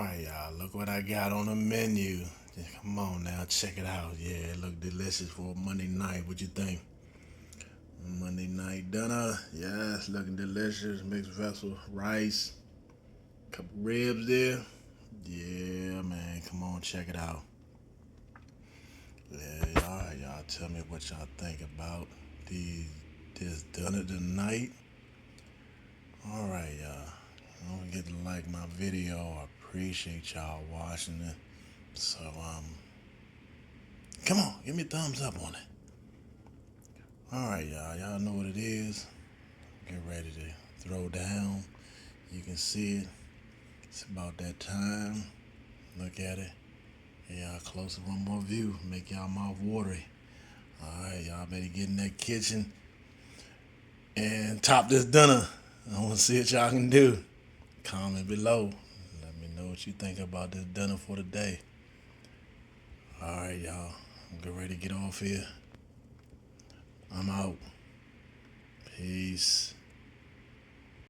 Alright, y'all, look what I got on the menu. Yeah, come on now, check it out. Yeah, it look delicious for a Monday night. What you think? Monday night dinner. Yes, looking delicious. Mixed vessel, rice, couple ribs there. Yeah, man, come on, check it out. Yeah, y'all tell me what y'all think about the this dinner tonight. Alright, y'all. Don't forget to like my video. I appreciate y'all watching it. So, come on, give me a thumbs up on it. All right, y'all. Y'all know what it is. Get ready to throw down. You can see it. It's about that time. Look at it. Yeah, closer, one more view. Make y'all mouth watery. All right, y'all better get in that kitchen and top this dinner. I want to see what y'all can do. Comment below. Let me know what you think about this dinner for the day. All right, y'all. I'm getting ready to get off here. I'm out. Peace.